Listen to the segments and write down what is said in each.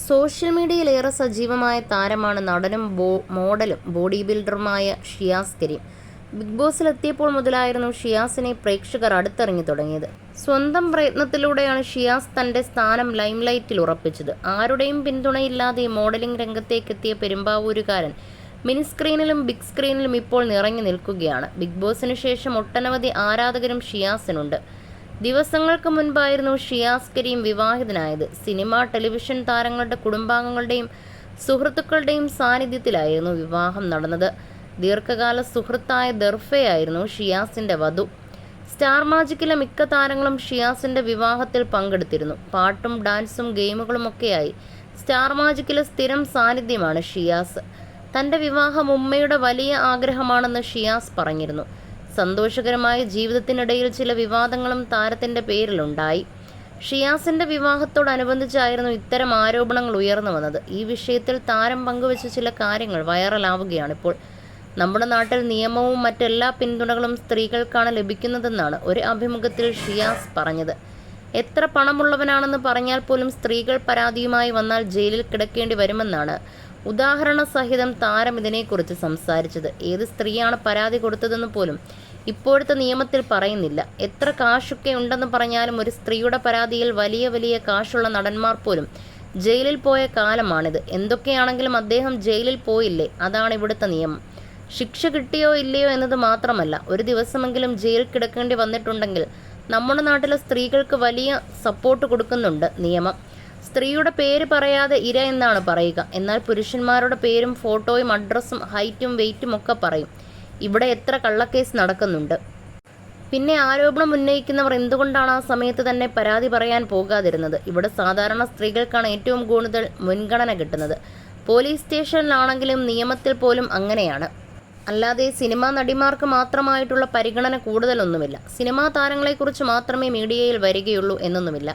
Social മീഡിയയിലേറെ സജീവമായ താരമാണ് നടനും മോഡലും ബോഡി ബിൽഡറുമായ ഷിയാസ് കരീം. ബിഗ് ബോസിലെത്തിയപ്പോൾ മുതലായിരുന്നു ഷിയാസിനെ പ്രേക്ഷകർ അടുത്തറിഞ്ഞു തുടങ്ങിയത്. സ്വന്തം പ്രയത്നത്തിലൂടെയാണ് ഷിയാസ് തന്റെ സ്ഥാനം ലൈംലൈറ്റിൽ ഉറപ്പിച്ചത്. ആരുടെയും പിന്തുണയില്ലാതെ മോഡലിംഗ് രംഗത്തേക്കെത്തിയ പെരുമ്പാവൂരുകാരൻ മിനി സ്ക്രീനിലും ബിഗ് സ്ക്രീനിലും ഇപ്പോൾ നിറഞ്ഞു നിൽക്കുകയാണ്. ബിഗ് ബോസിന് ശേഷം ഒട്ടനവധി ആരാധകരും ഷിയാസിനുണ്ട്. ദിവസങ്ങൾക്ക് മുൻപായിരുന്നു ഷിയാസ് കരീം വിവാഹിതനായത്. സിനിമ, ടെലിവിഷൻ താരങ്ങളുടെ കുടുംബാംഗങ്ങളുടെയും സുഹൃത്തുക്കളുടെയും സാന്നിധ്യത്തിലായിരുന്നു വിവാഹം നടന്നത്. ദീർഘകാല സുഹൃത്തായ ദർഫയായിരുന്നു ഷിയാസിന്റെ വധു. സ്റ്റാർ മാജിക്കിലെ മിക്ക താരങ്ങളും ഷിയാസിന്റെ വിവാഹത്തിൽ പങ്കെടുത്തിരുന്നു. പാട്ടും ഡാൻസും ഗെയിമുകളുമൊക്കെയായി സ്റ്റാർ മാജിക്കിലെ സ്ഥിരം സാന്നിധ്യമാണ് ഷിയാസ്. തന്റെ വിവാഹം ഉമ്മയുടെ വലിയ ആഗ്രഹമാണെന്ന് ഷിയാസ് പറഞ്ഞിരുന്നു. സന്തോഷകരമായ ജീവിതത്തിനിടയിൽ ചില വിവാദങ്ങളും താരത്തിന്റെ പേരിലുണ്ടായി. ഷിയാസിന്റെ വിവാഹത്തോടനുബന്ധിച്ചായിരുന്നു ഇത്തരം ആരോപണങ്ങൾ ഉയർന്നു വന്നത്. ഈ വിഷയത്തിൽ താരം പങ്കുവച്ച ചില കാര്യങ്ങൾ വൈറലാവുകയാണിപ്പോൾ. നമ്മുടെ നാട്ടിൽ നിയമവും മറ്റെല്ലാ പിന്തുണകളും സ്ത്രീകൾക്കാണ് ലഭിക്കുന്നതെന്നാണ് ഒരു അഭിമുഖത്തിൽ ഷിയാസ് പറഞ്ഞത്. എത്ര പണമുള്ളവനാണെന്ന് പറഞ്ഞാൽ പോലും സ്ത്രീകൾ പരാതിയുമായി വന്നാൽ ജയിലിൽ കിടക്കേണ്ടി വരുമെന്നാണ് ഉദാഹരണ സഹിതം താരം ഇതിനെക്കുറിച്ച് സംസാരിച്ചത്. ഏത് സ്ത്രീയാണ് പരാതി കൊടുത്തതെന്ന് പോലും ഇപ്പോഴത്തെ നിയമത്തിൽ പറയുന്നില്ല. എത്ര കാശൊക്കെ ഉണ്ടെന്ന് പറഞ്ഞാലും ഒരു സ്ത്രീയുടെ പരാതിയിൽ വലിയ വലിയ കാശുള്ള നടന്മാർ പോലും ജയിലിൽ പോയ കാലമാണിത്. എന്തൊക്കെയാണെങ്കിലും അദ്ദേഹം ജയിലിൽ പോയില്ലേ, അതാണ് ഇവിടുത്തെ നിയമം. ശിക്ഷ കിട്ടിയോ ഇല്ലയോ എന്നത് മാത്രമല്ല, ഒരു ദിവസമെങ്കിലും ജയിലിൽ കിടക്കേണ്ടി വന്നിട്ടുണ്ടെങ്കിൽ നമ്മുടെ നാട്ടിലെ സ്ത്രീകൾക്ക് വലിയ സപ്പോർട്ട് കൊടുക്കുന്നുണ്ട് നിയമം. സ്ത്രീയുടെ പേര് പറയാതെ ഇര എന്നാണ് പറയുക. എന്നാൽ പുരുഷന്മാരുടെ പേരും ഫോട്ടോയും അഡ്രസ്സും ഹൈറ്റും വെയിറ്റും ഒക്കെ പറയും. ഇവിടെ എത്ര കള്ളക്കേസ് നടക്കുന്നുണ്ട്. പിന്നെ ആരോപണം ഉന്നയിക്കുന്നവർ എന്തുകൊണ്ടാണ് ആ സമയത്ത് തന്നെ പരാതി പറയാൻ പോകാതിരുന്നത്? ഇവിടെ സാധാരണ സ്ത്രീകൾക്കാണ് ഏറ്റവും കൂടുതൽ മുൻഗണന കിട്ടുന്നത്. പോലീസ് സ്റ്റേഷനിലാണെങ്കിലും നിയമത്തിൽ പോലും അങ്ങനെയാണ്. അല്ലാതെ സിനിമാ നടിമാർക്ക് മാത്രമായിട്ടുള്ള പരിഗണന കൂടുതലൊന്നുമില്ല. സിനിമാ താരങ്ങളെക്കുറിച്ച് മാത്രമേ മീഡിയയിൽ വരികയുള്ളൂ എന്നൊന്നുമില്ല.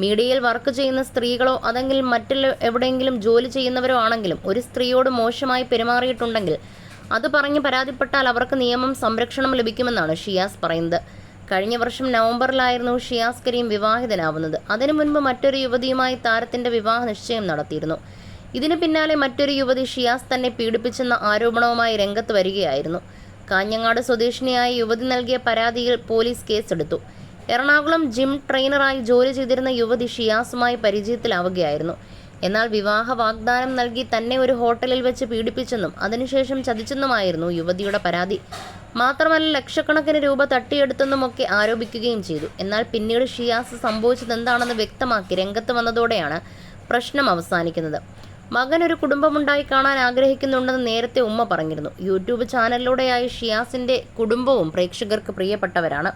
മീഡിയയിൽ വർക്ക് ചെയ്യുന്ന സ്ത്രീകളോ അതെങ്കിൽ മറ്റുള്ള എവിടെയെങ്കിലും ജോലി ചെയ്യുന്നവരോ ആണെങ്കിലും ഒരു സ്ത്രീയോട് മോശമായി പെരുമാറിയിട്ടുണ്ടെങ്കിൽ അത് പറഞ്ഞ് പരാതിപ്പെട്ടാൽ അവർക്ക് നിയമം സംരക്ഷണം ലഭിക്കുമെന്നാണ് ഷിയാസ് പറയുന്നത്. കഴിഞ്ഞ വർഷം നവംബറിലായിരുന്നു ഷിയാസ് കരീം വിവാഹിതനാവുന്നത്. അതിനു മുൻപ് മറ്റൊരു യുവതിയുമായി താരത്തിന്റെ വിവാഹ നിശ്ചയം നടത്തിയിരുന്നു. ഇതിന് പിന്നാലെ മറ്റൊരു യുവതി ഷിയാസ് തന്നെ പീഡിപ്പിച്ചെന്ന ആരോപണവുമായി രംഗത്ത് വരികയായിരുന്നു. കാഞ്ഞങ്ങാട് സ്വദേശിനിയായ യുവതി നൽകിയ പരാതിയിൽ പോലീസ് കേസെടുത്തു. എറണാകുളം ജിം ട്രെയിനറായി ജോലി ചെയ്തിരുന്ന യുവതി ഷിയാസുമായി പരിചയത്തിലാവുകയായിരുന്നു. എന്നാൽ വിവാഹ വാഗ്ദാനം നൽകി തന്നെ ഒരു ഹോട്ടലിൽ വെച്ച് പീഡിപ്പിച്ചെന്നും അതിനുശേഷം ചതിച്ചെന്നുമായിരുന്നു യുവതിയുടെ പരാതി. മാത്രമല്ല ലക്ഷക്കണക്കിന് രൂപ തട്ടിയെടുത്തെന്നുമൊക്കെ ആരോപിക്കുകയും ചെയ്തു. എന്നാൽ പിന്നീട് ഷിയാസ് സംഭവിച്ചതെന്താണെന്ന് വ്യക്തമാക്കി രംഗത്ത് വന്നതോടെയാണ് പ്രശ്നം അവസാനിക്കുന്നത്. മകൻ ഒരു കുടുംബമുണ്ടായി കാണാൻ ആഗ്രഹിക്കുന്നുണ്ടെന്ന് നേരത്തെ ഉമ്മ പറഞ്ഞിരുന്നു. യൂട്യൂബ് ചാനലിലൂടെയായി ഷിയാസിന്റെ കുടുംബവും പ്രേക്ഷകർക്ക് പ്രിയപ്പെട്ടവരാണ്.